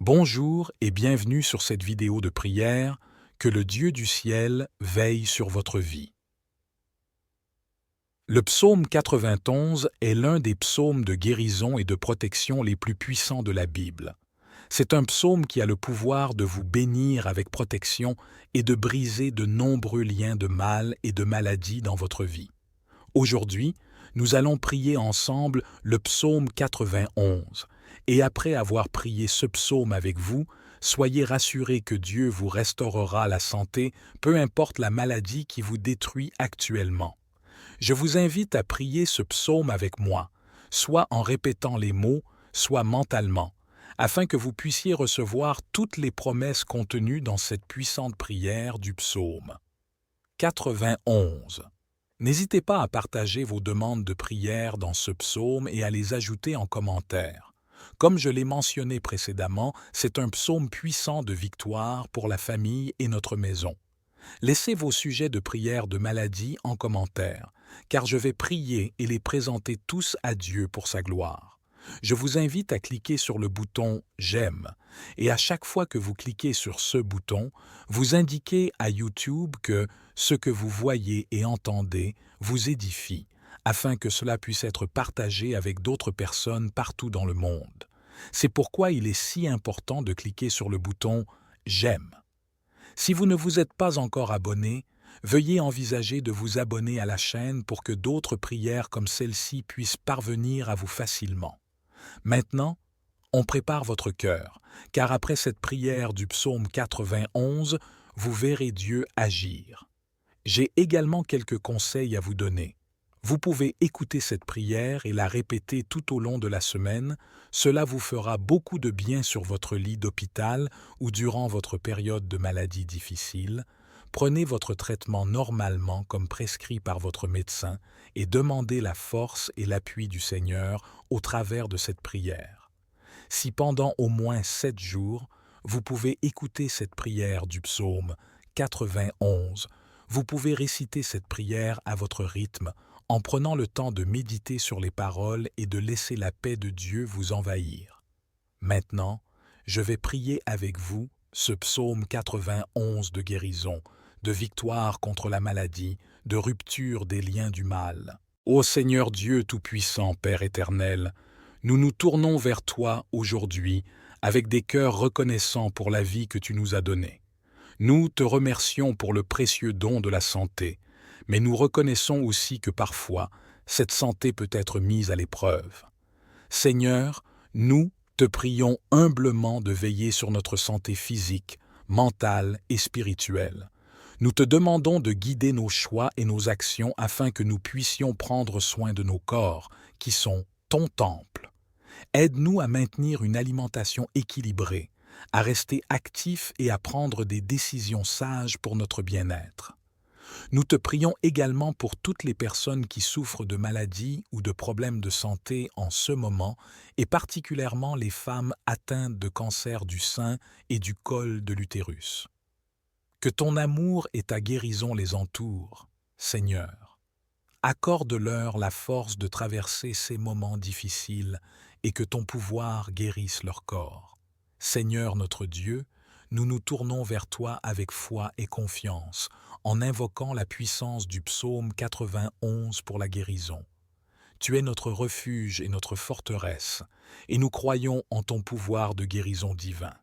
Bonjour et bienvenue sur cette vidéo de prière. Que le Dieu du ciel veille sur votre vie. Le psaume 91 est l'un des psaumes de guérison et de protection les plus puissants de la Bible. C'est un psaume qui a le pouvoir de vous bénir avec protection et de briser de nombreux liens de mal et de maladie dans votre vie. Aujourd'hui, nous allons prier ensemble le psaume 91. Et après avoir prié ce psaume avec vous, soyez rassurés que Dieu vous restaurera la santé, peu importe la maladie qui vous détruit actuellement. Je vous invite à prier ce psaume avec moi, soit en répétant les mots, soit mentalement, afin que vous puissiez recevoir toutes les promesses contenues dans cette puissante prière du psaume. 91. N'hésitez pas à partager vos demandes de prière dans ce psaume et à les ajouter en commentaire. Comme je l'ai mentionné précédemment, c'est un psaume puissant de victoire pour la famille et notre maison. Laissez vos sujets de prière de maladie en commentaire, car je vais prier et les présenter tous à Dieu pour sa gloire. Je vous invite à cliquer sur le bouton « J'aime » et à chaque fois que vous cliquez sur ce bouton, vous indiquez à YouTube que ce que vous voyez et entendez vous édifie, afin que cela puisse être partagé avec d'autres personnes partout dans le monde. C'est pourquoi il est si important de cliquer sur le bouton « J'aime ». Si vous ne vous êtes pas encore abonné, veuillez envisager de vous abonner à la chaîne pour que d'autres prières comme celle-ci puissent parvenir à vous facilement. Maintenant, on prépare votre cœur, car après cette prière du psaume 91, vous verrez Dieu agir. J'ai également quelques conseils à vous donner. Vous pouvez écouter cette prière et la répéter tout au long de la semaine. Cela vous fera beaucoup de bien sur votre lit d'hôpital ou durant votre période de maladie difficile. Prenez votre traitement normalement comme prescrit par votre médecin et demandez la force et l'appui du Seigneur au travers de cette prière. Si pendant au moins 7 jours, vous pouvez écouter cette prière du psaume 91, vous pouvez réciter cette prière à votre rythme en prenant le temps de méditer sur les paroles et de laisser la paix de Dieu vous envahir. Maintenant, je vais prier avec vous ce psaume 91 de guérison, de victoire contre la maladie, de rupture des liens du mal. Ô Seigneur Dieu Tout-Puissant, Père éternel, nous nous tournons vers toi aujourd'hui avec des cœurs reconnaissants pour la vie que tu nous as donnée. Nous te remercions pour le précieux don de la santé, mais nous reconnaissons aussi que parfois, cette santé peut être mise à l'épreuve. Seigneur, nous te prions humblement de veiller sur notre santé physique, mentale et spirituelle. Nous te demandons de guider nos choix et nos actions afin que nous puissions prendre soin de nos corps, qui sont ton temple. Aide-nous à maintenir une alimentation équilibrée, à rester actifs et à prendre des décisions sages pour notre bien-être. Nous te prions également pour toutes les personnes qui souffrent de maladies ou de problèmes de santé en ce moment, et particulièrement les femmes atteintes de cancer du sein et du col de l'utérus. Que ton amour et ta guérison les entourent, Seigneur. Accorde-leur la force de traverser ces moments difficiles et que ton pouvoir guérisse leur corps. Seigneur notre Dieu, nous nous tournons vers toi avec foi et confiance, en invoquant la puissance du psaume 91 pour la guérison. Tu es notre refuge et notre forteresse, et nous croyons en ton pouvoir de guérison divin.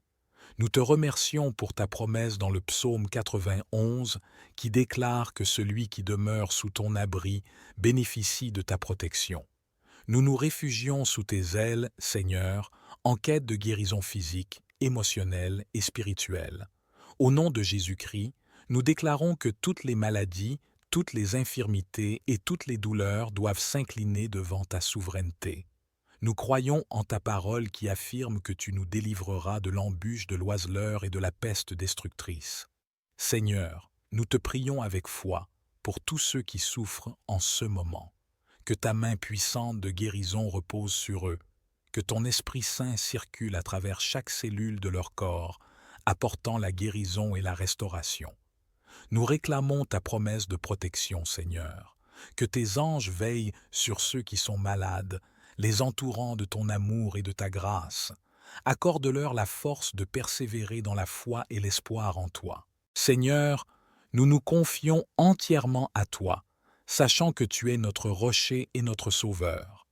Nous te remercions pour ta promesse dans le psaume 91 qui déclare que celui qui demeure sous ton abri bénéficie de ta protection. Nous nous réfugions sous tes ailes, Seigneur, en quête de guérison physique, émotionnelle et spirituelle. Au nom de Jésus-Christ, nous déclarons que toutes les maladies, toutes les infirmités et toutes les douleurs doivent s'incliner devant ta souveraineté. Nous croyons en ta parole qui affirme que tu nous délivreras de l'embûche de l'oiseleur et de la peste destructrice. Seigneur, nous te prions avec foi pour tous ceux qui souffrent en ce moment. Que ta main puissante de guérison repose sur eux, que ton Esprit Saint circule à travers chaque cellule de leur corps, apportant la guérison et la restauration. Nous réclamons ta promesse de protection, Seigneur, que tes anges veillent sur ceux qui sont malades, les entourant de ton amour et de ta grâce, Accorde-leur la force de persévérer dans la foi et l'espoir en toi. Seigneur, nous nous confions entièrement à toi, sachant que tu es notre rocher et notre sauveur.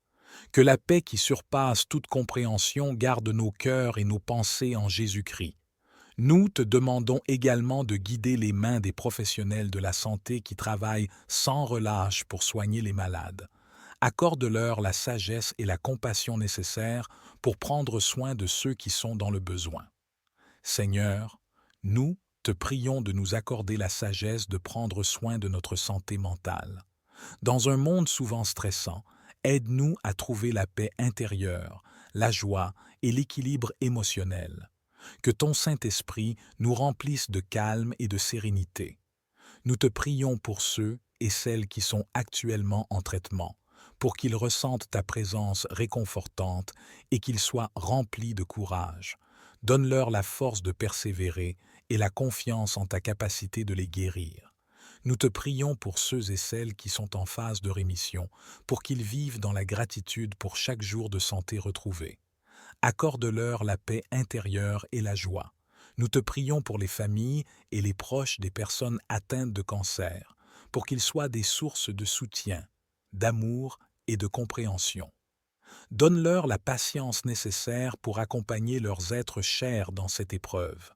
Que la paix qui surpasse toute compréhension garde nos cœurs et nos pensées en Jésus-Christ. Nous te demandons également de guider les mains des professionnels de la santé qui travaillent sans relâche pour soigner les malades. Accorde-leur la sagesse et la compassion nécessaires pour prendre soin de ceux qui sont dans le besoin. Seigneur, nous te prions de nous accorder la sagesse de prendre soin de notre santé mentale. Dans un monde souvent stressant, aide-nous à trouver la paix intérieure, la joie et l'équilibre émotionnel. Que ton Saint-Esprit nous remplisse de calme et de sérénité. Nous te prions pour ceux et celles qui sont actuellement en traitement, pour qu'ils ressentent ta présence réconfortante et qu'ils soient remplis de courage. Donne-leur la force de persévérer et la confiance en ta capacité de les guérir. Nous te prions pour ceux et celles qui sont en phase de rémission, pour qu'ils vivent dans la gratitude pour chaque jour de santé retrouvé. Accorde-leur la paix intérieure et la joie. Nous te prions pour les familles et les proches des personnes atteintes de cancer, pour qu'ils soient des sources de soutien, d'amour et de compréhension. Donne-leur la patience nécessaire pour accompagner leurs êtres chers dans cette épreuve.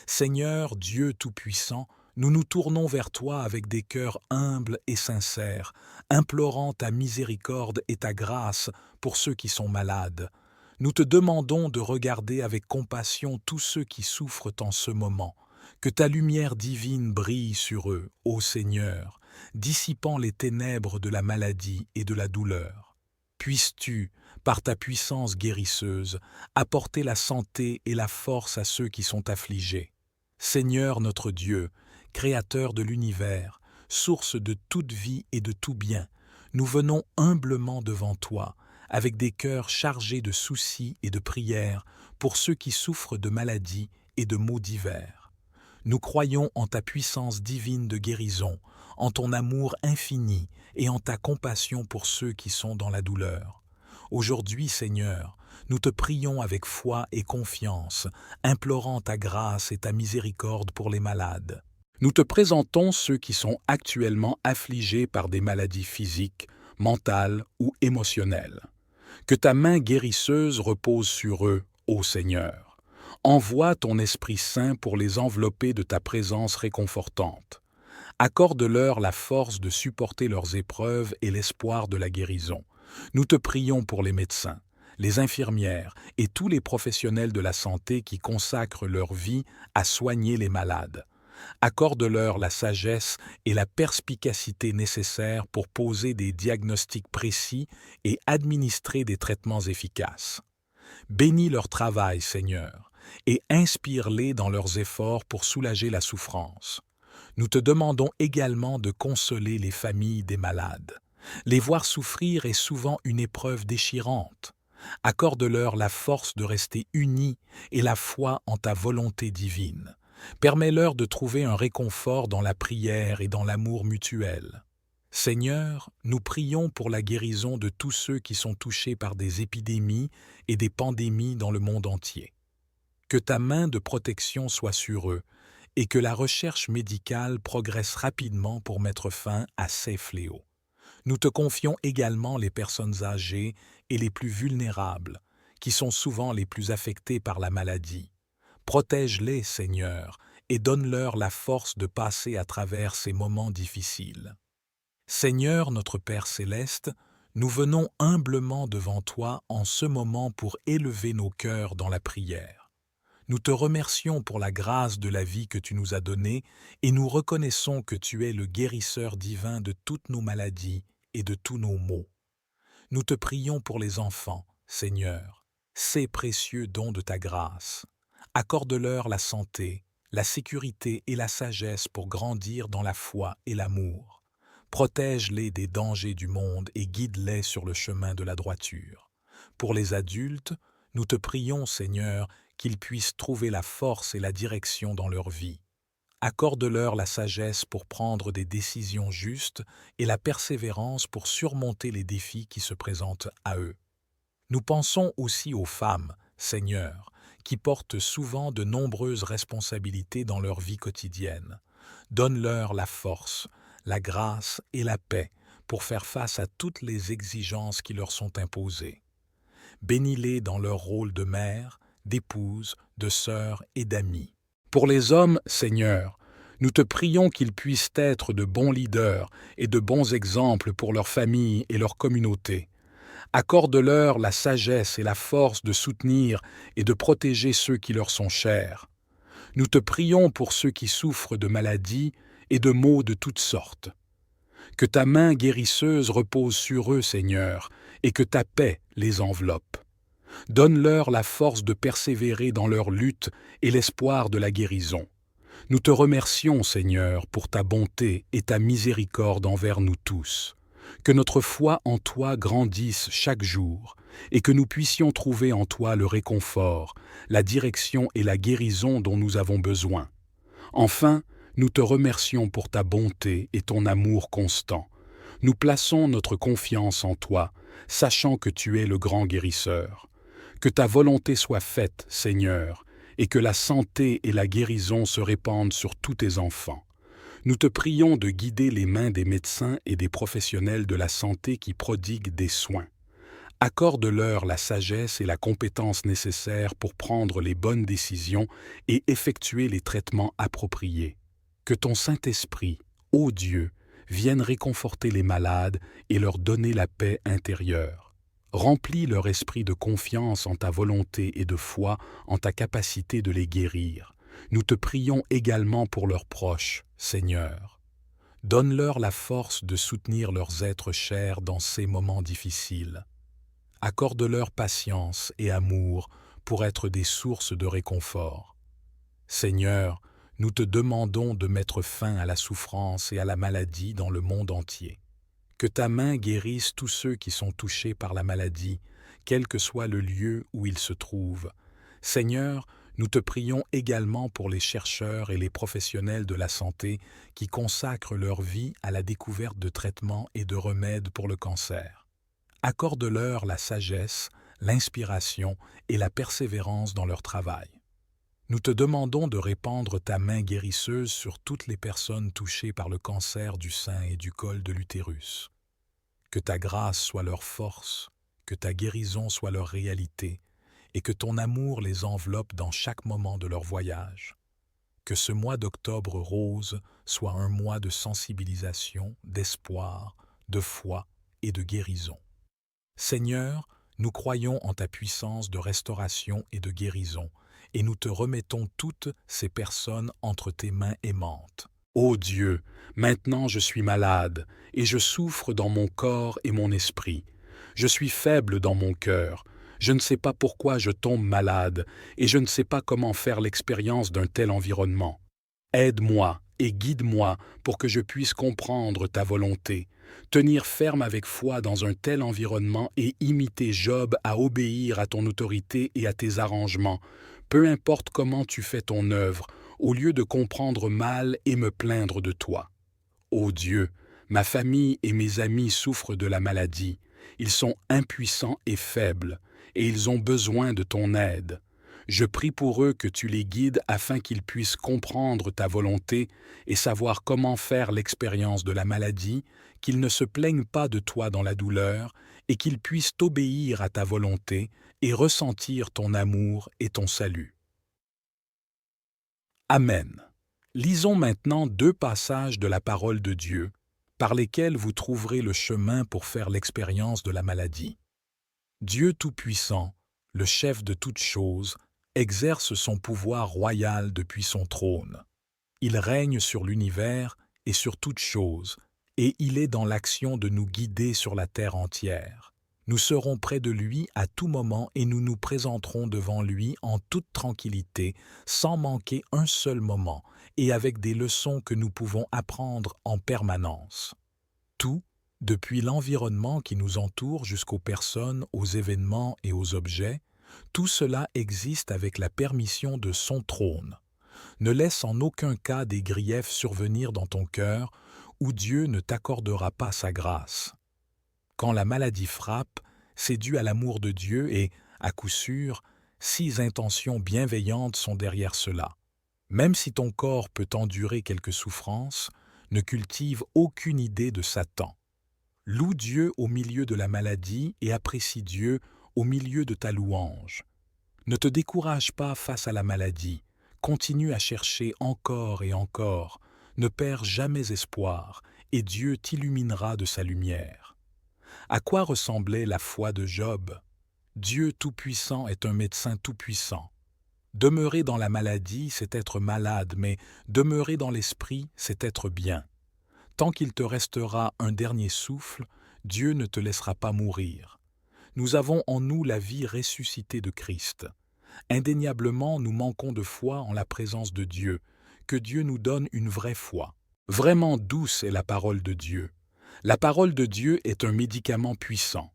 Seigneur Dieu Tout-Puissant, nous nous tournons vers toi avec des cœurs humbles et sincères, implorant ta miséricorde et ta grâce pour ceux qui sont malades. Nous te demandons de regarder avec compassion tous ceux qui souffrent en ce moment. Que ta lumière divine brille sur eux, ô Seigneur, dissipant les ténèbres de la maladie et de la douleur. Puisses-tu, par ta puissance guérisseuse, apporter la santé et la force à ceux qui sont affligés. Seigneur notre Dieu, Créateur de l'univers, source de toute vie et de tout bien, nous venons humblement devant toi, avec des cœurs chargés de soucis et de prières pour ceux qui souffrent de maladies et de maux divers. Nous croyons en ta puissance divine de guérison, en ton amour infini et en ta compassion pour ceux qui sont dans la douleur. Aujourd'hui, Seigneur, nous te prions avec foi et confiance, implorant ta grâce et ta miséricorde pour les malades. Nous te présentons ceux qui sont actuellement affligés par des maladies physiques, mentales ou émotionnelles. Que ta main guérisseuse repose sur eux, ô Seigneur. Envoie ton Esprit Saint pour les envelopper de ta présence réconfortante. Accorde-leur la force de supporter leurs épreuves et l'espoir de la guérison. Nous te prions pour les médecins, les infirmières et tous les professionnels de la santé qui consacrent leur vie à soigner les malades. Accorde-leur la sagesse et la perspicacité nécessaires pour poser des diagnostics précis et administrer des traitements efficaces. Bénis leur travail, Seigneur, et inspire-les dans leurs efforts pour soulager la souffrance. Nous te demandons également de consoler les familles des malades. Les voir souffrir est souvent une épreuve déchirante. Accorde-leur la force de rester unis et la foi en ta volonté divine. Permets-leur de trouver un réconfort dans la prière et dans l'amour mutuel. Seigneur, nous prions pour la guérison de tous ceux qui sont touchés par des épidémies et des pandémies dans le monde entier. Que ta main de protection soit sur eux et que la recherche médicale progresse rapidement pour mettre fin à ces fléaux. Nous te confions également les personnes âgées et les plus vulnérables, qui sont souvent les plus affectées par la maladie. Protège-les, Seigneur, et donne-leur la force de passer à travers ces moments difficiles. Seigneur notre Père céleste, nous venons humblement devant toi en ce moment pour élever nos cœurs dans la prière. Nous te remercions pour la grâce de la vie que tu nous as donnée et nous reconnaissons que tu es le guérisseur divin de toutes nos maladies et de tous nos maux. Nous te prions pour les enfants, Seigneur, ces précieux dons de ta grâce. Accorde-leur la santé, la sécurité et la sagesse pour grandir dans la foi et l'amour. Protège-les des dangers du monde et guide-les sur le chemin de la droiture. Pour les adultes, nous te prions, Seigneur, qu'ils puissent trouver la force et la direction dans leur vie. Accorde-leur la sagesse pour prendre des décisions justes et la persévérance pour surmonter les défis qui se présentent à eux. Nous pensons aussi aux femmes, Seigneur, qui portent souvent de nombreuses responsabilités dans leur vie quotidienne. Donne-leur la force, la grâce et la paix pour faire face à toutes les exigences qui leur sont imposées. Bénis-les dans leur rôle de mère, d'épouse, de sœur et d'amis. Pour les hommes, Seigneur, nous te prions qu'ils puissent être de bons leaders et de bons exemples pour leur famille et leur communauté. Accorde-leur la sagesse et la force de soutenir et de protéger ceux qui leur sont chers. Nous te prions pour ceux qui souffrent de maladies et de maux de toutes sortes. Que ta main guérisseuse repose sur eux, Seigneur, et que ta paix les enveloppe. Donne-leur la force de persévérer dans leur lutte et l'espoir de la guérison. Nous te remercions, Seigneur, pour ta bonté et ta miséricorde envers nous tous. Que notre foi en toi grandisse chaque jour et que nous puissions trouver en toi le réconfort, la direction et la guérison dont nous avons besoin. Enfin, nous te remercions pour ta bonté et ton amour constant. Nous plaçons notre confiance en toi, sachant que tu es le grand guérisseur. Que ta volonté soit faite, Seigneur, et que la santé et la guérison se répandent sur tous tes enfants. Nous te prions de guider les mains des médecins et des professionnels de la santé qui prodiguent des soins. Accorde-leur la sagesse et la compétence nécessaires pour prendre les bonnes décisions et effectuer les traitements appropriés. Que ton Saint-Esprit, ô Dieu, vienne réconforter les malades et leur donner la paix intérieure. Remplis leur esprit de confiance en ta volonté et de foi en ta capacité de les guérir. Nous te prions également pour leurs proches, Seigneur. Donne-leur la force de soutenir leurs êtres chers dans ces moments difficiles. Accorde-leur patience et amour pour être des sources de réconfort. Seigneur, nous te demandons de mettre fin à la souffrance et à la maladie dans le monde entier. Que ta main guérisse tous ceux qui sont touchés par la maladie, quel que soit le lieu où ils se trouvent. Seigneur, nous te prions également pour les chercheurs et les professionnels de la santé qui consacrent leur vie à la découverte de traitements et de remèdes pour le cancer. Accorde-leur la sagesse, l'inspiration et la persévérance dans leur travail. Nous te demandons de répandre ta main guérisseuse sur toutes les personnes touchées par le cancer du sein et du col de l'utérus. Que ta grâce soit leur force, que ta guérison soit leur réalité, et que ton amour les enveloppe dans chaque moment de leur voyage. Que ce mois d'octobre rose soit un mois de sensibilisation, d'espoir, de foi et de guérison. Seigneur, nous croyons en ta puissance de restauration et de guérison, et nous te remettons toutes ces personnes entre tes mains aimantes. Ô Dieu, maintenant je suis malade, et je souffre dans mon corps et mon esprit. Je suis faible dans mon cœur. Je ne sais pas pourquoi je tombe malade, et je ne sais pas comment faire l'expérience d'un tel environnement. Aide-moi et guide-moi pour que je puisse comprendre ta volonté, tenir ferme avec foi dans un tel environnement et imiter Job à obéir à ton autorité et à tes arrangements, peu importe comment tu fais ton œuvre, au lieu de comprendre mal et me plaindre de toi. Ô Dieu, ma famille et mes amis souffrent de la maladie. Ils sont impuissants et faibles, et ils ont besoin de ton aide. Je prie pour eux que tu les guides afin qu'ils puissent comprendre ta volonté et savoir comment faire l'expérience de la maladie, qu'ils ne se plaignent pas de toi dans la douleur et qu'ils puissent obéir à ta volonté et ressentir ton amour et ton salut. Amen. Lisons maintenant 2 passages de la parole de Dieu, par lesquels vous trouverez le chemin pour faire l'expérience de la maladie. Dieu Tout-Puissant, le chef de toutes choses, exerce son pouvoir royal depuis son trône. Il règne sur l'univers et sur toutes choses, et il est dans l'action de nous guider sur la terre entière. Nous serons près de lui à tout moment et nous nous présenterons devant lui en toute tranquillité, sans manquer un seul moment, et avec des leçons que nous pouvons apprendre en permanence. Tout, depuis l'environnement qui nous entoure jusqu'aux personnes, aux événements et aux objets, tout cela existe avec la permission de son trône. Ne laisse en aucun cas des griefs survenir dans ton cœur où Dieu ne t'accordera pas sa grâce. Quand la maladie frappe, c'est dû à l'amour de Dieu et, à coup sûr, 6 intentions bienveillantes sont derrière cela. Même si ton corps peut endurer quelques souffrances, ne cultive aucune idée de Satan. Loue Dieu au milieu de la maladie et apprécie Dieu au milieu de ta louange. Ne te décourage pas face à la maladie, continue à chercher encore et encore, ne perds jamais espoir, et Dieu t'illuminera de sa lumière. À quoi ressemblait la foi de Job? Dieu Tout-Puissant est un médecin tout-puissant. Demeurer dans la maladie, c'est être malade, mais demeurer dans l'esprit, c'est être bien. Tant qu'il te restera un dernier souffle, Dieu ne te laissera pas mourir. Nous avons en nous la vie ressuscitée de Christ. Indéniablement, nous manquons de foi en la présence de Dieu, que Dieu nous donne une vraie foi. Vraiment douce est la parole de Dieu. La parole de Dieu est un médicament puissant.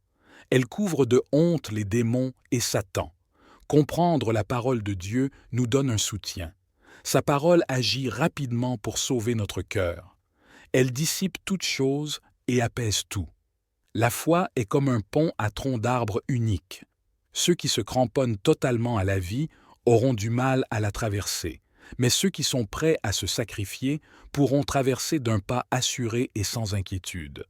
Elle couvre de honte les démons et Satan. Comprendre la parole de Dieu nous donne un soutien. Sa parole agit rapidement pour sauver notre cœur. Elle dissipe toute chose et apaise tout. La foi est comme un pont à tronc d'arbre unique. Ceux qui se cramponnent totalement à la vie auront du mal à la traverser, mais ceux qui sont prêts à se sacrifier pourront traverser d'un pas assuré et sans inquiétude.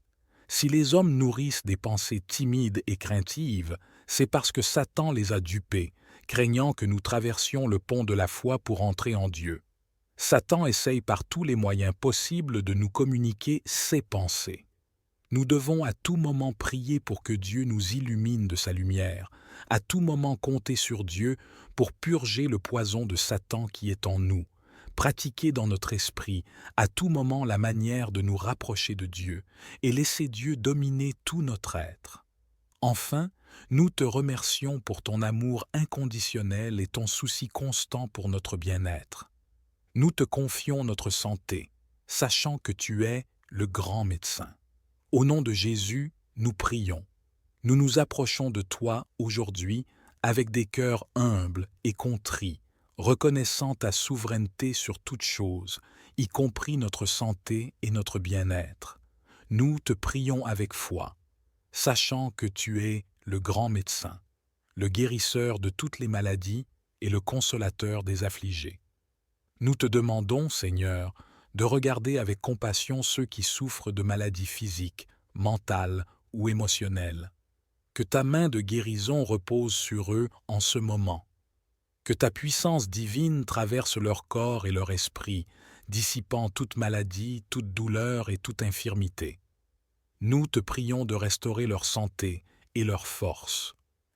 Si les hommes nourrissent des pensées timides et craintives, c'est parce que Satan les a dupés, craignant que nous traversions le pont de la foi pour entrer en Dieu. Satan essaye par tous les moyens possibles de nous communiquer ses pensées. Nous devons à tout moment prier pour que Dieu nous illumine de sa lumière, à tout moment compter sur Dieu pour purger le poison de Satan qui est en nous, pratiquer dans notre esprit à tout moment la manière de nous rapprocher de Dieu et laisser Dieu dominer tout notre être. Enfin, nous te remercions pour ton amour inconditionnel et ton souci constant pour notre bien-être. Nous te confions notre santé, sachant que tu es le grand médecin. Au nom de Jésus, nous prions. Nous nous approchons de toi aujourd'hui avec des cœurs humbles et contrits, reconnaissant ta souveraineté sur toute chose, y compris notre santé et notre bien-être. Nous te prions avec foi, sachant que tu es le grand médecin, le guérisseur de toutes les maladies et le consolateur des affligés. Nous te demandons, Seigneur, de regarder avec compassion ceux qui souffrent de maladies physiques, mentales ou émotionnelles. Que ta main de guérison repose sur eux en ce moment. Que ta puissance divine traverse leur corps et leur esprit, dissipant toute maladie, toute douleur et toute infirmité. Nous te prions de restaurer leur santé et leur force.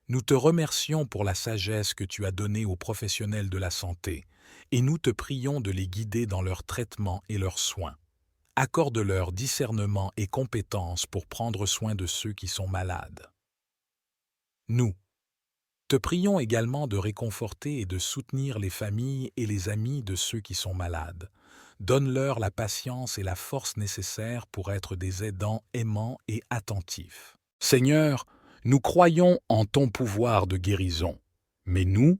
Nous te remercions pour la sagesse que tu as donnée aux professionnels de la santé, et nous te prions de les guider dans leur traitement et leurs soins. Accorde-leur discernement et compétence pour prendre soin de ceux qui sont malades. Nous te prions également de réconforter et de soutenir les familles et les amis de ceux qui sont malades. Donne-leur la patience et la force nécessaires pour être des aidants aimants et attentifs. Seigneur, nous croyons en ton pouvoir de guérison, mais nous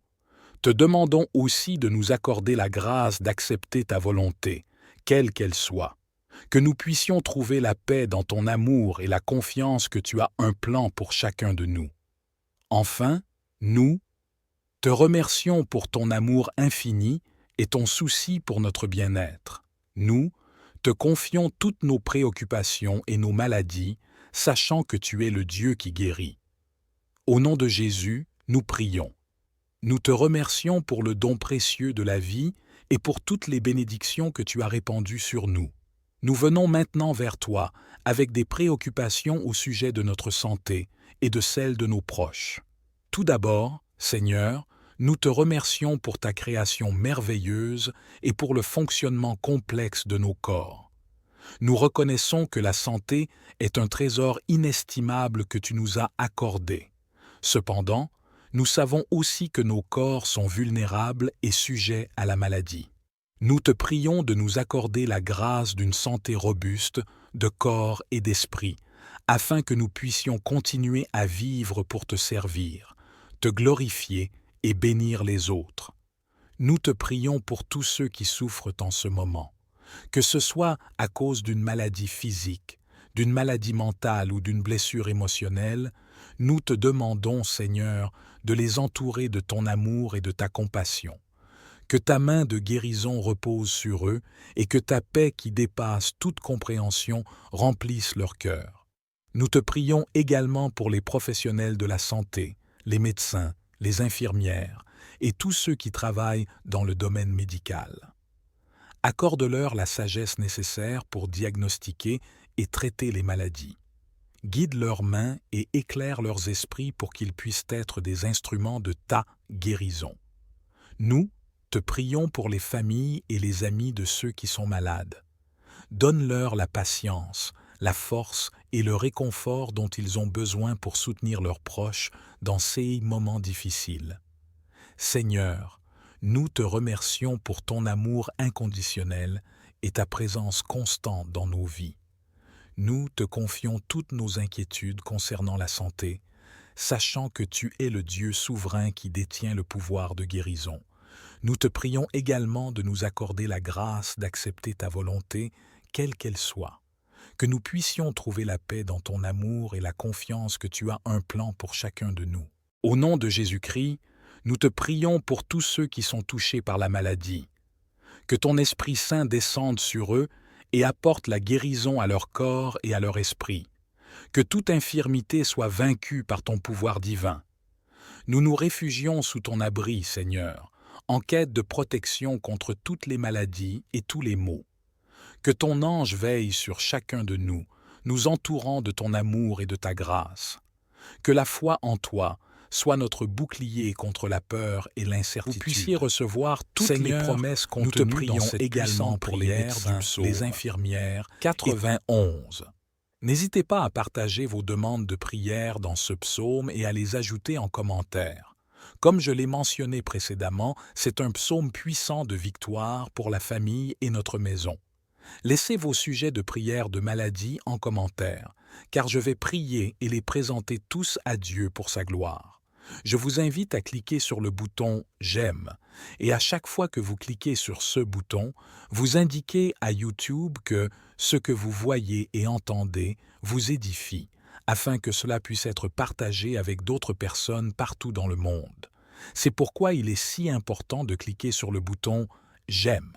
te demandons aussi de nous accorder la grâce d'accepter ta volonté, quelle qu'elle soit, que nous puissions trouver la paix dans ton amour et la confiance que tu as un plan pour chacun de nous. Enfin, nous te remercions pour ton amour infini et ton souci pour notre bien-être. Nous te confions toutes nos préoccupations et nos maladies, sachant que tu es le Dieu qui guérit. Au nom de Jésus, nous prions. Nous te remercions pour le don précieux de la vie et pour toutes les bénédictions que tu as répandues sur nous. Nous venons maintenant vers toi avec des préoccupations au sujet de notre santé et de celle de nos proches. Tout d'abord, Seigneur, nous te remercions pour ta création merveilleuse et pour le fonctionnement complexe de nos corps. Nous reconnaissons que la santé est un trésor inestimable que tu nous as accordé. Cependant, nous savons aussi que nos corps sont vulnérables et sujets à la maladie. Nous te prions de nous accorder la grâce d'une santé robuste, de corps et d'esprit, afin que nous puissions continuer à vivre pour te servir, te glorifier et bénir les autres. Nous te prions pour tous ceux qui souffrent en ce moment, que ce soit à cause d'une maladie physique, d'une maladie mentale ou d'une blessure émotionnelle, Nous te demandons, Seigneur, de les entourer de ton amour et de ta compassion. Que ta main de guérison repose sur eux et que ta paix qui dépasse toute compréhension remplisse leur cœur. Nous te prions également pour les professionnels de la santé, les médecins, les infirmières et tous ceux qui travaillent dans le domaine médical. Accorde-leur la sagesse nécessaire pour diagnostiquer et traiter les maladies. Guide leurs mains et éclaire leurs esprits pour qu'ils puissent être des instruments de ta guérison. Nous te prions pour les familles et les amis de ceux qui sont malades. Donne-leur la patience, la force et le réconfort dont ils ont besoin pour soutenir leurs proches dans ces moments difficiles. Seigneur, nous te remercions pour ton amour inconditionnel et ta présence constante dans nos vies. Nous te confions toutes nos inquiétudes concernant la santé, sachant que tu es le Dieu souverain qui détient le pouvoir de guérison. Nous te prions également de nous accorder la grâce d'accepter ta volonté, quelle qu'elle soit, que nous puissions trouver la paix dans ton amour et la confiance que tu as un plan pour chacun de nous. Au nom de Jésus-Christ, nous te prions pour tous ceux qui sont touchés par la maladie. Que ton Esprit Saint descende sur eux et apporte la guérison à leur corps et à leur esprit. Que toute infirmité soit vaincue par ton pouvoir divin. Nous nous réfugions sous ton abri, Seigneur, en quête de protection contre toutes les maladies et tous les maux. Que ton ange veille sur chacun de nous, nous entourant de ton amour et de ta grâce. Que la foi en toi soit notre bouclier contre la peur et l'incertitude. Vous puissiez recevoir toutes Seigneur, les promesses contenues dans cette également pour les médecins, les infirmières. 91. N'hésitez pas à partager vos demandes de prière dans ce psaume et à les ajouter en commentaire. Comme je l'ai mentionné précédemment, c'est un psaume puissant de victoire pour la famille et notre maison. Laissez vos sujets de prière de maladie en commentaire, car je vais prier et les présenter tous à Dieu pour sa gloire. Je vous invite à cliquer sur le bouton « J'aime » et à chaque fois que vous cliquez sur ce bouton, vous indiquez à YouTube que ce que vous voyez et entendez vous édifie, afin que cela puisse être partagé avec d'autres personnes partout dans le monde. C'est pourquoi il est si important de cliquer sur le bouton « J'aime ».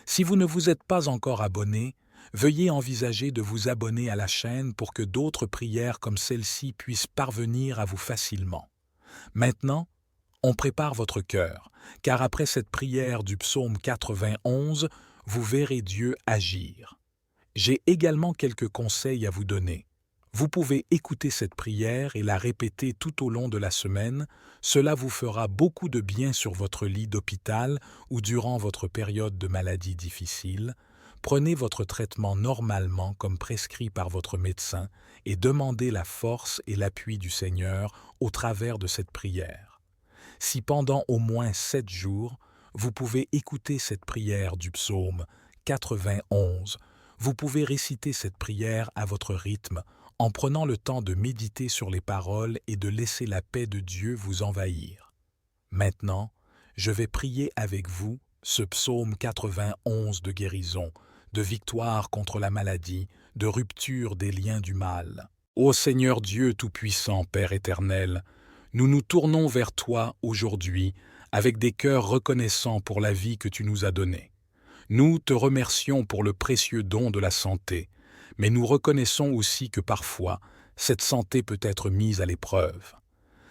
Si vous ne vous êtes pas encore abonné, veuillez envisager de vous abonner à la chaîne pour que d'autres prières comme celle-ci puissent parvenir à vous facilement. Maintenant, on prépare votre cœur, car après cette prière du psaume 91, vous verrez Dieu agir. J'ai également quelques conseils à vous donner. Vous pouvez écouter cette prière et la répéter tout au long de la semaine. Cela vous fera beaucoup de bien sur votre lit d'hôpital ou durant votre période de maladie difficile. Prenez votre traitement normalement comme prescrit par votre médecin et demandez la force et l'appui du Seigneur au travers de cette prière. Si pendant au moins 7 jours, vous pouvez écouter cette prière du psaume 91, vous pouvez réciter cette prière à votre rythme en prenant le temps de méditer sur les paroles et de laisser la paix de Dieu vous envahir. Maintenant, je vais prier avec vous ce psaume 91 de guérison, de victoire contre la maladie, de rupture des liens du mal. Ô Seigneur Dieu Tout-Puissant, Père éternel, nous nous tournons vers toi aujourd'hui avec des cœurs reconnaissants pour la vie que tu nous as donnée. Nous te remercions pour le précieux don de la santé, mais nous reconnaissons aussi que parfois, cette santé peut être mise à l'épreuve.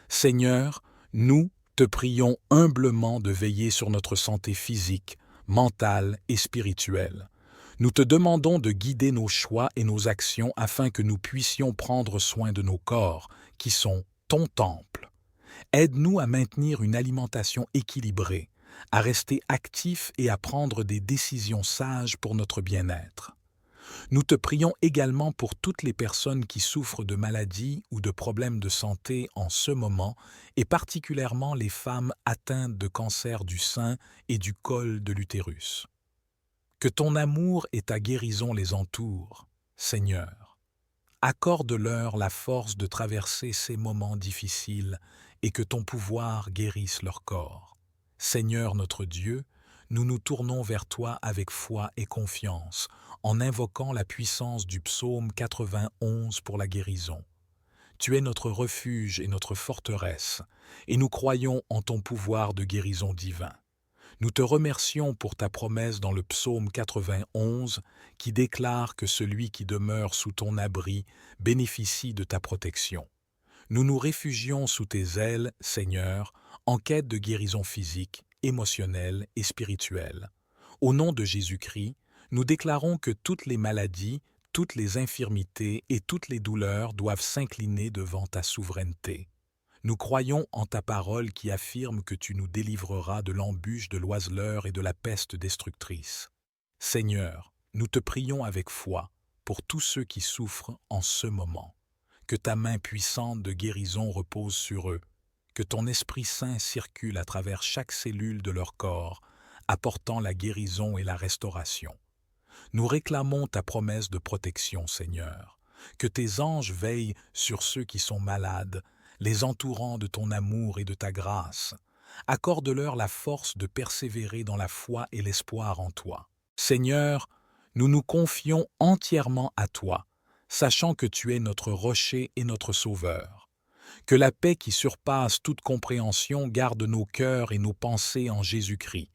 Seigneur, nous te prions humblement de veiller sur notre santé physique, mentale et spirituelle. Nous te demandons de guider nos choix et nos actions afin que nous puissions prendre soin de nos corps, qui sont ton temple. Aide-nous à maintenir une alimentation équilibrée, à rester actifs et à prendre des décisions sages pour notre bien-être. Nous te prions également pour toutes les personnes qui souffrent de maladies ou de problèmes de santé en ce moment, et particulièrement les femmes atteintes de cancer du sein et du col de l'utérus. Que ton amour et ta guérison les entourent, Seigneur. Accorde-leur la force de traverser ces moments difficiles et que ton pouvoir guérisse leur corps. Seigneur notre Dieu, nous nous tournons vers toi avec foi et confiance, en invoquant la puissance du psaume 91 pour la guérison. Tu es notre refuge et notre forteresse, et nous croyons en ton pouvoir de guérison divin. Nous te remercions pour ta promesse dans le psaume 91 qui déclare que celui qui demeure sous ton abri bénéficie de ta protection. Nous nous réfugions sous tes ailes, Seigneur, en quête de guérison physique, émotionnelle et spirituelle. Au nom de Jésus-Christ, nous déclarons que toutes les maladies, toutes les infirmités et toutes les douleurs doivent s'incliner devant ta souveraineté. Nous croyons en ta parole qui affirme que tu nous délivreras de l'embûche de l'oiseleur et de la peste destructrice. Seigneur, nous te prions avec foi pour tous ceux qui souffrent en ce moment. Que ta main puissante de guérison repose sur eux, que ton Esprit Saint circule à travers chaque cellule de leur corps, apportant la guérison et la restauration. Nous réclamons ta promesse de protection, Seigneur, que tes anges veillent sur ceux qui sont malades, les entourant de ton amour et de ta grâce. Accorde-leur la force de persévérer dans la foi et l'espoir en toi. Seigneur, nous nous confions entièrement à toi, sachant que tu es notre rocher et notre sauveur. Que la paix qui surpasse toute compréhension garde nos cœurs et nos pensées en Jésus-Christ.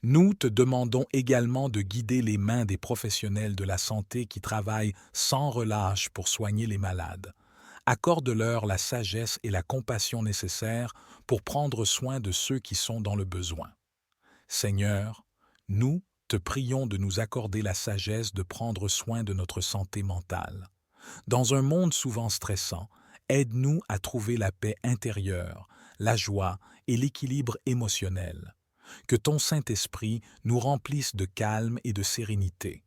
Nous te demandons également de guider les mains des professionnels de la santé qui travaillent sans relâche pour soigner les malades. Accorde-leur la sagesse et la compassion nécessaires pour prendre soin de ceux qui sont dans le besoin. Seigneur, nous te prions de nous accorder la sagesse de prendre soin de notre santé mentale. Dans un monde souvent stressant, aide-nous à trouver la paix intérieure, la joie et l'équilibre émotionnel. Que ton Saint-Esprit nous remplisse de calme et de sérénité.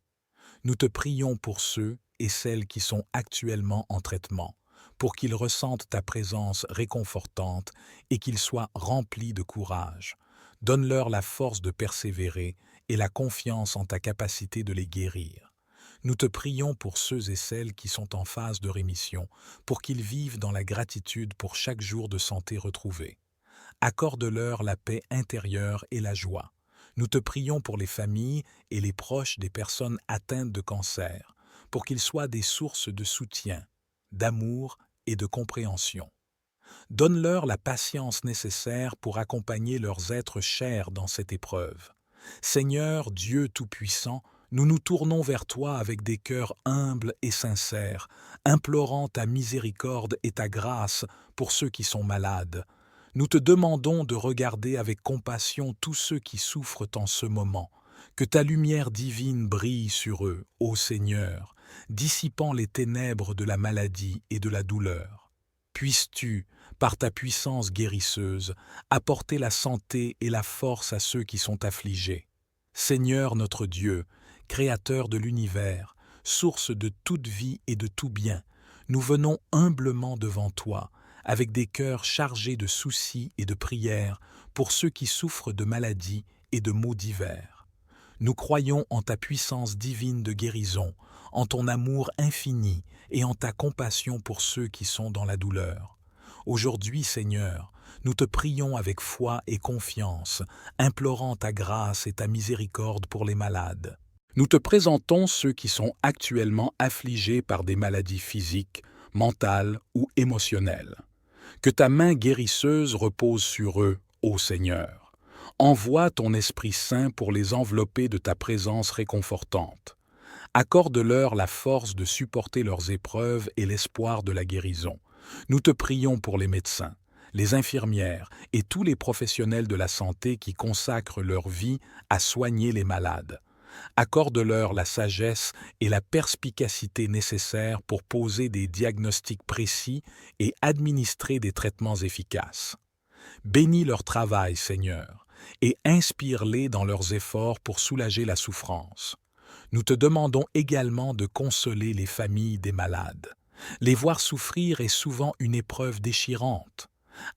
Nous te prions pour ceux et celles qui sont actuellement en traitement, pour qu'ils ressentent ta présence réconfortante et qu'ils soient remplis de courage. Donne-leur la force de persévérer et la confiance en ta capacité de les guérir. Nous te prions pour ceux et celles qui sont en phase de rémission, pour qu'ils vivent dans la gratitude pour chaque jour de santé retrouvé. Accorde-leur la paix intérieure et la joie. Nous te prions pour les familles et les proches des personnes atteintes de cancer, pour qu'ils soient des sources de soutien, d'amour et de compréhension. Donne-leur la patience nécessaire pour accompagner leurs êtres chers dans cette épreuve. Seigneur Dieu Tout-Puissant, nous nous tournons vers toi avec des cœurs humbles et sincères, implorant ta miséricorde et ta grâce pour ceux qui sont malades. Nous te demandons de regarder avec compassion tous ceux qui souffrent en ce moment, que ta lumière divine brille sur eux, ô Seigneur, dissipant les ténèbres de la maladie et de la douleur. Puisses-tu, par ta puissance guérisseuse, apporter la santé et la force à ceux qui sont affligés. Seigneur notre Dieu, Créateur de l'univers, source de toute vie et de tout bien, nous venons humblement devant toi, avec des cœurs chargés de soucis et de prières pour ceux qui souffrent de maladies et de maux divers. Nous croyons en ta puissance divine de guérison, en ton amour infini et en ta compassion pour ceux qui sont dans la douleur. Aujourd'hui, Seigneur, nous te prions avec foi et confiance, implorant ta grâce et ta miséricorde pour les malades. Nous te présentons ceux qui sont actuellement affligés par des maladies physiques, mentales ou émotionnelles. Que ta main guérisseuse repose sur eux, ô Seigneur. Envoie ton Esprit Saint pour les envelopper de ta présence réconfortante. Accorde-leur la force de supporter leurs épreuves et l'espoir de la guérison. Nous te prions pour les médecins, les infirmières et tous les professionnels de la santé qui consacrent leur vie à soigner les malades. Accorde-leur la sagesse et la perspicacité nécessaires pour poser des diagnostics précis et administrer des traitements efficaces. Bénis leur travail, Seigneur, et inspire-les dans leurs efforts pour soulager la souffrance. Nous te demandons également de consoler les familles des malades. Les voir souffrir est souvent une épreuve déchirante.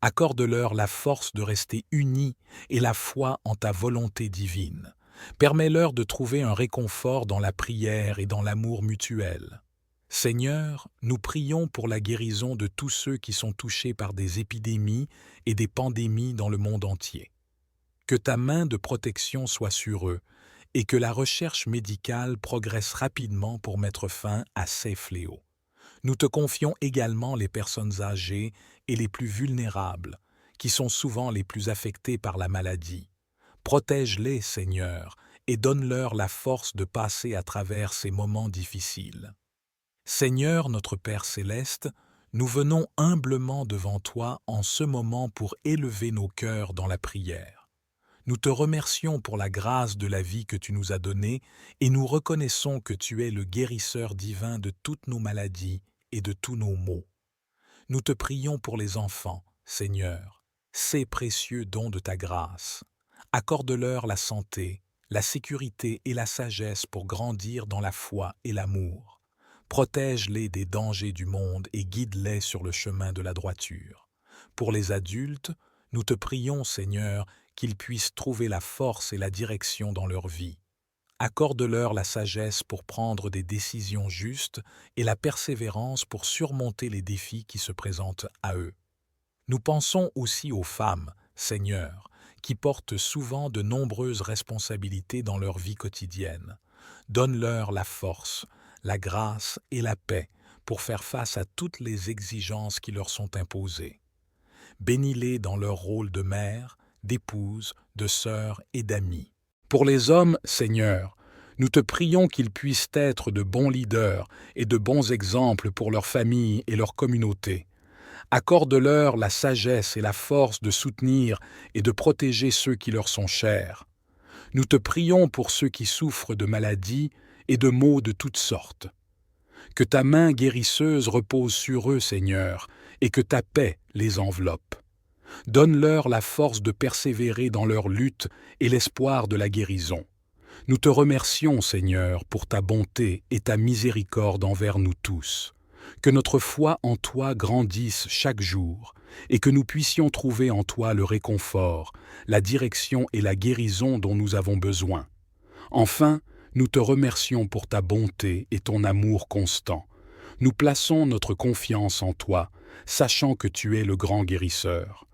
Accorde-leur la force de rester unis et la foi en ta volonté divine. Permets-leur de trouver un réconfort dans la prière et dans l'amour mutuel. Seigneur, nous prions pour la guérison de tous ceux qui sont touchés par des épidémies et des pandémies dans le monde entier. Que ta main de protection soit sur eux et que la recherche médicale progresse rapidement pour mettre fin à ces fléaux. Nous te confions également les personnes âgées et les plus vulnérables, qui sont souvent les plus affectées par la maladie. Protège-les, Seigneur, et donne-leur la force de passer à travers ces moments difficiles. Seigneur notre Père céleste, nous venons humblement devant toi en ce moment pour élever nos cœurs dans la prière. Nous te remercions pour la grâce de la vie que tu nous as donnée et nous reconnaissons que tu es le guérisseur divin de toutes nos maladies et de tous nos maux. Nous te prions pour les enfants, Seigneur, ces précieux dons de ta grâce. Accorde-leur la santé, la sécurité et la sagesse pour grandir dans la foi et l'amour. Protège-les des dangers du monde et guide-les sur le chemin de la droiture. Pour les adultes, nous te prions, Seigneur, qu'ils puissent trouver la force et la direction dans leur vie. Accorde-leur la sagesse pour prendre des décisions justes et la persévérance pour surmonter les défis qui se présentent à eux. Nous pensons aussi aux femmes, Seigneur, qui portent souvent de nombreuses responsabilités dans leur vie quotidienne. Donne-leur la force, la grâce et la paix pour faire face à toutes les exigences qui leur sont imposées. Bénis-les dans leur rôle de mère, d'épouse, de sœur et d'amis. Pour les hommes, Seigneur, nous te prions qu'ils puissent être de bons leaders et de bons exemples pour leur famille et leur communauté. Accorde-leur la sagesse et la force de soutenir et de protéger ceux qui leur sont chers. Nous te prions pour ceux qui souffrent de maladies et de maux de toutes sortes. Que ta main guérisseuse repose sur eux, Seigneur, et que ta paix les enveloppe. Donne-leur la force de persévérer dans leur lutte et l'espoir de la guérison. Nous te remercions, Seigneur, pour ta bonté et ta miséricorde envers nous tous. Que notre foi en toi grandisse chaque jour et que nous puissions trouver en toi le réconfort, la direction et la guérison dont nous avons besoin. Enfin, nous te remercions pour ta bonté et ton amour constant. Nous plaçons notre confiance en toi, sachant que tu es le grand guérisseur.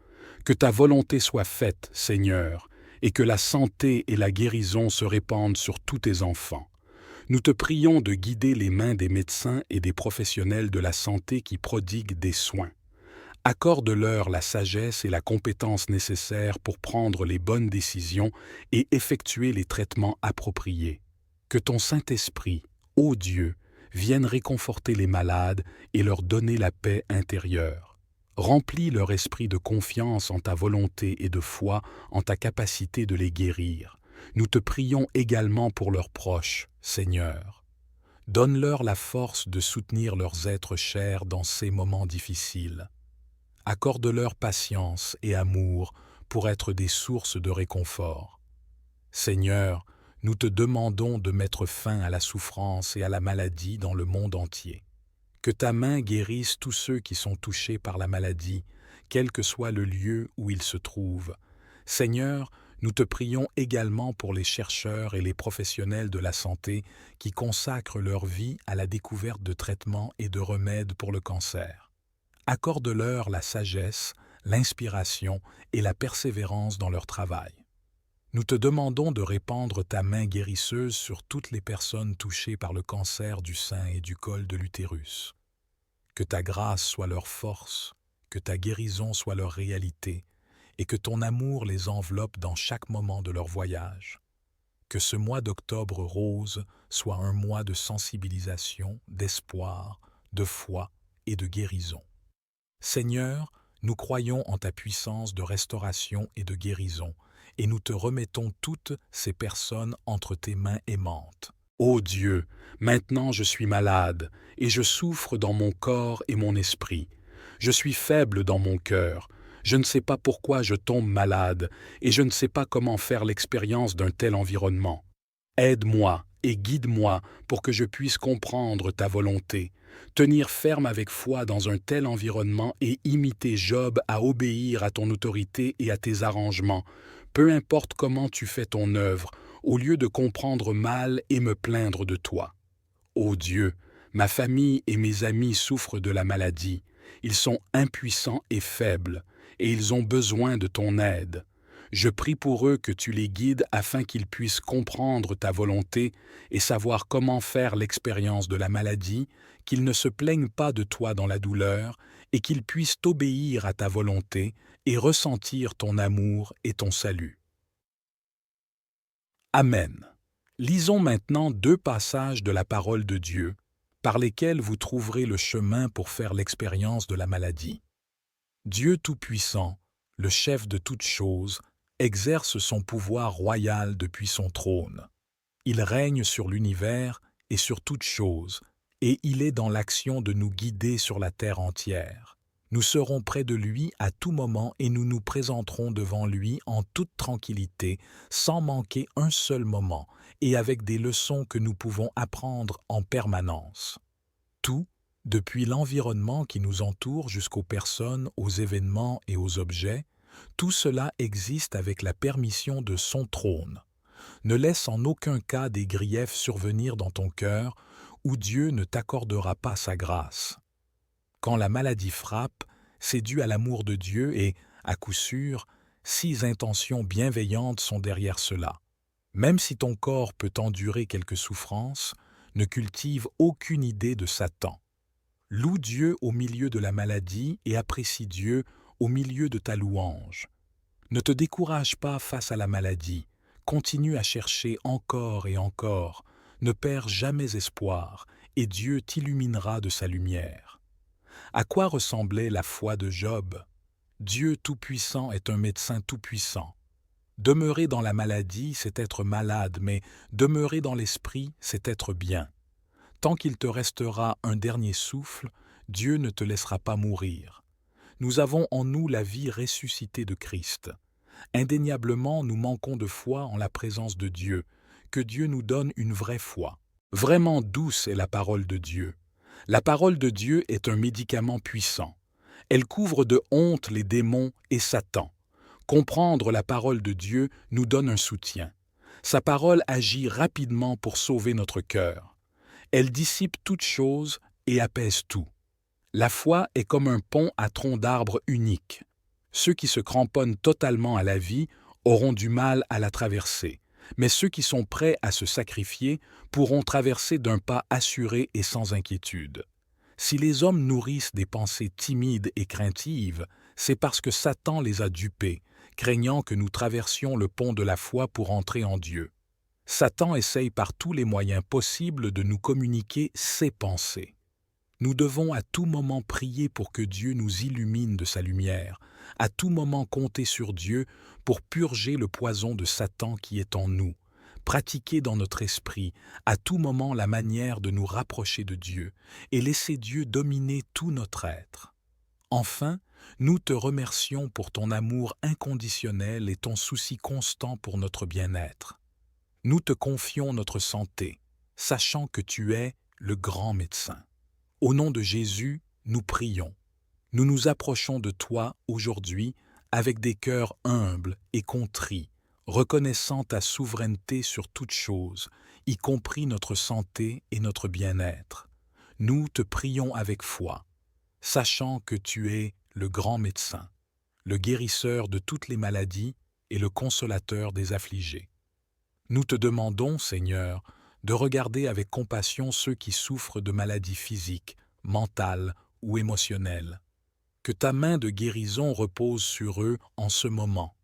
Que ta volonté soit faite, Seigneur, et que la santé et la guérison se répandent sur tous tes enfants. Nous te prions de guider les mains des médecins et des professionnels de la santé qui prodiguent des soins. Accorde-leur la sagesse et la compétence nécessaires pour prendre les bonnes décisions et effectuer les traitements appropriés. Que ton Saint-Esprit, ô Dieu, vienne réconforter les malades et leur donner la paix intérieure. Remplis leur esprit de confiance en ta volonté et de foi en ta capacité de les guérir. Nous te prions également pour leurs proches, Seigneur. Donne-leur la force de soutenir leurs êtres chers dans ces moments difficiles. Accorde-leur patience et amour pour être des sources de réconfort. Seigneur, nous te demandons de mettre fin à la souffrance et à la maladie dans le monde entier. Que ta main guérisse tous ceux qui sont touchés par la maladie, quel que soit le lieu où ils se trouvent. Seigneur, nous te prions également pour les chercheurs et les professionnels de la santé qui consacrent leur vie à la découverte de traitements et de remèdes pour le cancer. Accorde-leur la sagesse, l'inspiration et la persévérance dans leur travail. Nous te demandons de répandre ta main guérisseuse sur toutes les personnes touchées par le cancer du sein et du col de l'utérus. Que ta grâce soit leur force, que ta guérison soit leur réalité, et que ton amour les enveloppe dans chaque moment de leur voyage. Que ce mois d'octobre rose soit un mois de sensibilisation, d'espoir, de foi et de guérison. Seigneur, nous croyons en ta puissance de restauration et de guérison, et nous te remettons toutes ces personnes entre tes mains aimantes. Ô Dieu, maintenant je suis malade, et je souffre dans mon corps et mon esprit. Je suis faible dans mon cœur. Je ne sais pas pourquoi je tombe malade, et je ne sais pas comment faire l'expérience d'un tel environnement. Aide-moi et guide-moi pour que je puisse comprendre ta volonté, tenir ferme avec foi dans un tel environnement et imiter Job à obéir à ton autorité et à tes arrangements, peu importe comment tu fais ton œuvre, au lieu de comprendre mal et me plaindre de toi. Ô Dieu, ma famille et mes amis souffrent de la maladie. Ils sont impuissants et faibles, et ils ont besoin de ton aide. Je prie pour eux que tu les guides afin qu'ils puissent comprendre ta volonté et savoir comment faire l'expérience de la maladie, qu'ils ne se plaignent pas de toi dans la douleur et qu'ils puissent obéir à ta volonté et ressentir ton amour et ton salut. Amen. Lisons maintenant 2 passages de la parole de Dieu, par lesquels vous trouverez le chemin pour faire l'expérience de la maladie. Dieu Tout-Puissant, le chef de toutes choses, exerce son pouvoir royal depuis son trône. Il règne sur l'univers et sur toutes choses, et il est dans l'action de nous guider sur la terre entière. Nous serons près de lui à tout moment et nous nous présenterons devant lui en toute tranquillité, sans manquer un seul moment, et avec des leçons que nous pouvons apprendre en permanence. Tout, depuis l'environnement qui nous entoure jusqu'aux personnes, aux événements et aux objets, tout cela existe avec la permission de son trône. Ne laisse en aucun cas des griefs survenir dans ton cœur où Dieu ne t'accordera pas sa grâce. Quand la maladie frappe, c'est dû à l'amour de Dieu et, à coup sûr, 6 intentions bienveillantes sont derrière cela. Même si ton corps peut endurer quelques souffrances, ne cultive aucune idée de Satan. Loue Dieu au milieu de la maladie et apprécie Dieu au milieu de ta louange. Ne te décourage pas face à la maladie, continue à chercher encore et encore, ne perds jamais espoir, et Dieu t'illuminera de sa lumière. À quoi ressemblait la foi de Job? Dieu Tout-Puissant est un médecin tout-puissant. Demeurer dans la maladie, c'est être malade, mais demeurer dans l'esprit, c'est être bien. Tant qu'il te restera un dernier souffle, Dieu ne te laissera pas mourir. Nous avons en nous la vie ressuscitée de Christ. Indéniablement, nous manquons de foi en la présence de Dieu, que Dieu nous donne une vraie foi. Vraiment douce est la parole de Dieu. La parole de Dieu est un médicament puissant. Elle couvre de honte les démons et Satan. Comprendre la parole de Dieu nous donne un soutien. Sa parole agit rapidement pour sauver notre cœur. Elle dissipe toutes choses et apaise tout. La foi est comme un pont à tronc d'arbre unique. Ceux qui se cramponnent totalement à la vie auront du mal à la traverser, mais ceux qui sont prêts à se sacrifier pourront traverser d'un pas assuré et sans inquiétude. Si les hommes nourrissent des pensées timides et craintives, c'est parce que Satan les a dupés, craignant que nous traversions le pont de la foi pour entrer en Dieu. Satan essaye par tous les moyens possibles de nous communiquer ses pensées. Nous devons à tout moment prier pour que Dieu nous illumine de sa lumière, à tout moment compter sur Dieu pour purger le poison de Satan qui est en nous, pratiquer dans notre esprit à tout moment la manière de nous rapprocher de Dieu et laisser Dieu dominer tout notre être. Enfin, nous te remercions pour ton amour inconditionnel et ton souci constant pour notre bien-être. Nous te confions notre santé, sachant que tu es le grand médecin. Au nom de Jésus, nous prions. Nous nous approchons de toi aujourd'hui avec des cœurs humbles et contrits, reconnaissant ta souveraineté sur toutes choses, y compris notre santé et notre bien-être. Nous te prions avec foi, sachant que tu es le grand médecin, le guérisseur de toutes les maladies et le consolateur des affligés. Nous te demandons, Seigneur, de regarder avec compassion ceux qui souffrent de maladies physiques, mentales ou émotionnelles. Que ta main de guérison repose sur eux en ce moment.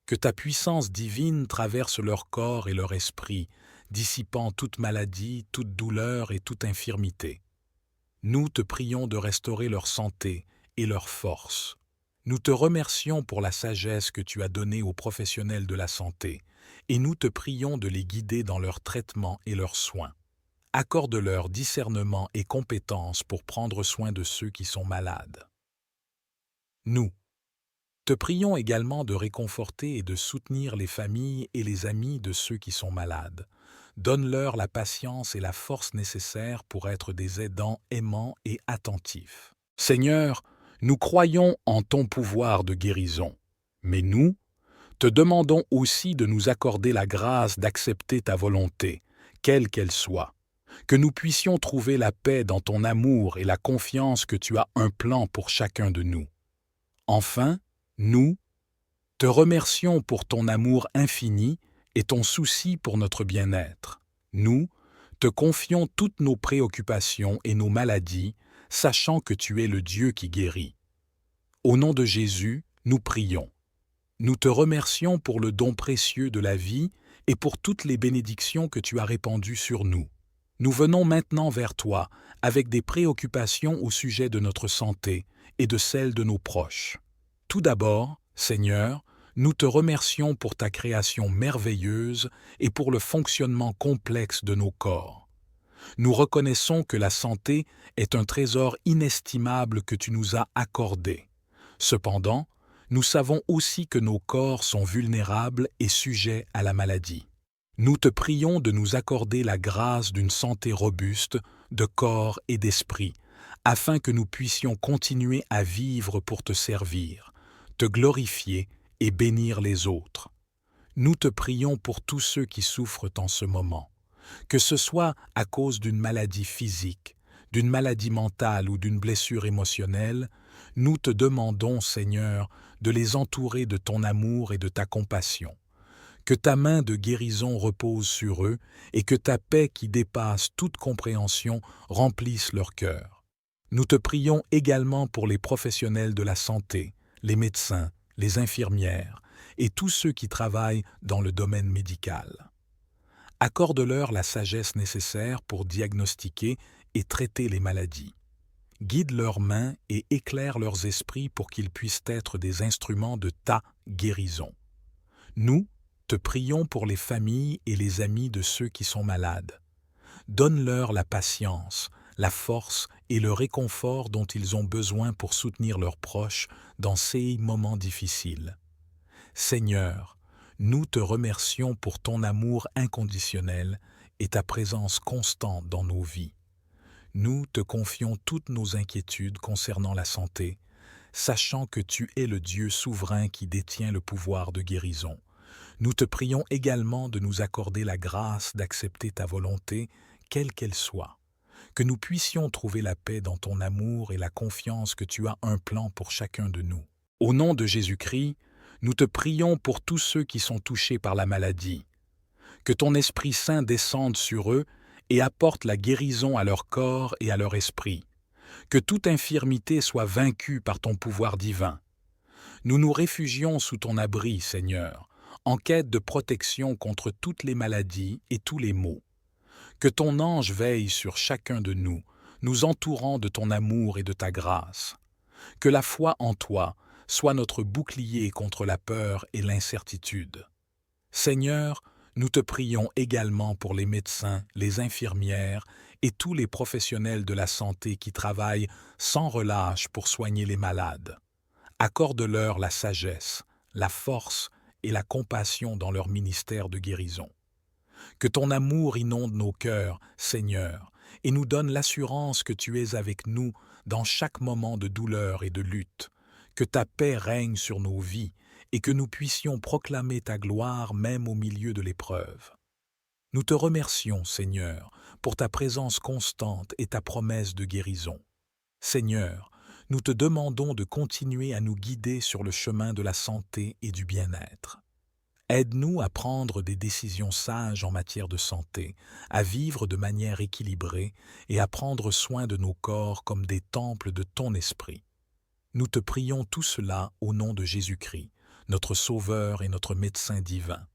Que ta puissance divine traverse leur corps et leur esprit, dissipant toute maladie, toute douleur et toute infirmité. Nous te prions de restaurer leur santé et leur force. Nous te remercions pour la sagesse que tu as donnée aux professionnels de la santé, et nous te prions de les guider dans leur traitement et leurs soins. Accorde-leur discernement et compétence pour prendre soin de ceux qui sont malades. Nous te prions également de réconforter et de soutenir les familles et les amis de ceux qui sont malades. Donne-leur la patience et la force nécessaires pour être des aidants aimants et attentifs. Seigneur, nous croyons en ton pouvoir de guérison, mais nous te demandons aussi de nous accorder la grâce d'accepter ta volonté, quelle qu'elle soit, que nous puissions trouver la paix dans ton amour et la confiance que tu as un plan pour chacun de nous. Enfin, nous Te remercions pour ton amour infini et ton souci pour notre bien-être. Nous, te confions toutes nos préoccupations et nos maladies, sachant que tu es le Dieu qui guérit. Au nom de Jésus, nous prions. Nous te remercions pour le don précieux de la vie et pour toutes les bénédictions que tu as répandues sur nous. Nous venons maintenant vers toi avec des préoccupations au sujet de notre santé et de celle de nos proches. Tout d'abord, Seigneur, nous te remercions pour ta création merveilleuse et pour le fonctionnement complexe de nos corps. Nous reconnaissons que la santé est un trésor inestimable que tu nous as accordé. Cependant, nous savons aussi que nos corps sont vulnérables et sujets à la maladie. Nous te prions de nous accorder la grâce d'une santé robuste, de corps et d'esprit, afin que nous puissions continuer à vivre pour te servir, te glorifier et bénir les autres. Nous te prions pour tous ceux qui souffrent en ce moment, que ce soit à cause d'une maladie physique, d'une maladie mentale ou d'une blessure émotionnelle. Nous te demandons, Seigneur, de les entourer de ton amour et de ta compassion. Que ta main de guérison repose sur eux et que ta paix qui dépasse toute compréhension remplisse leur cœur. Nous te prions également pour les professionnels de la santé, les médecins, les infirmières et tous ceux qui travaillent dans le domaine médical. Accorde-leur la sagesse nécessaire pour diagnostiquer et traiter les maladies. Guide leurs mains et éclaire leurs esprits pour qu'ils puissent être des instruments de ta guérison. Nous te prions pour les familles et les amis de ceux qui sont malades. Donne-leur la patience, la force et le réconfort dont ils ont besoin pour soutenir leurs proches dans ces moments difficiles. Seigneur, nous te remercions pour ton amour inconditionnel et ta présence constante dans nos vies. Nous te confions toutes nos inquiétudes concernant la santé, sachant que tu es le Dieu souverain qui détient le pouvoir de guérison. Nous te prions également de nous accorder la grâce d'accepter ta volonté, quelle qu'elle soit, que nous puissions trouver la paix dans ton amour et la confiance que tu as un plan pour chacun de nous. Au nom de Jésus-Christ, nous te prions pour tous ceux qui sont touchés par la maladie. Que ton Esprit Saint descende sur eux et apporte la guérison à leur corps et à leur esprit. Que toute infirmité soit vaincue par ton pouvoir divin. Nous nous réfugions sous ton abri, Seigneur, en quête de protection contre toutes les maladies et tous les maux. Que ton ange veille sur chacun de nous, nous entourant de ton amour et de ta grâce. Que la foi en toi soit notre bouclier contre la peur et l'incertitude. Seigneur, nous te prions également pour les médecins, les infirmières et tous les professionnels de la santé qui travaillent sans relâche pour soigner les malades. Accorde-leur la sagesse, la force et la compassion dans leur ministère de guérison. Que ton amour inonde nos cœurs, Seigneur, et nous donne l'assurance que tu es avec nous dans chaque moment de douleur et de lutte. Que ta paix règne sur nos vies et que nous puissions proclamer ta gloire même au milieu de l'épreuve. Nous te remercions, Seigneur, pour ta présence constante et ta promesse de guérison. Seigneur, nous te demandons de continuer à nous guider sur le chemin de la santé et du bien-être. Aide-nous à prendre des décisions sages en matière de santé, à vivre de manière équilibrée et à prendre soin de nos corps comme des temples de ton esprit. Nous te prions tout cela au nom de Jésus-Christ, notre Sauveur et notre médecin divin.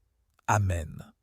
Amen.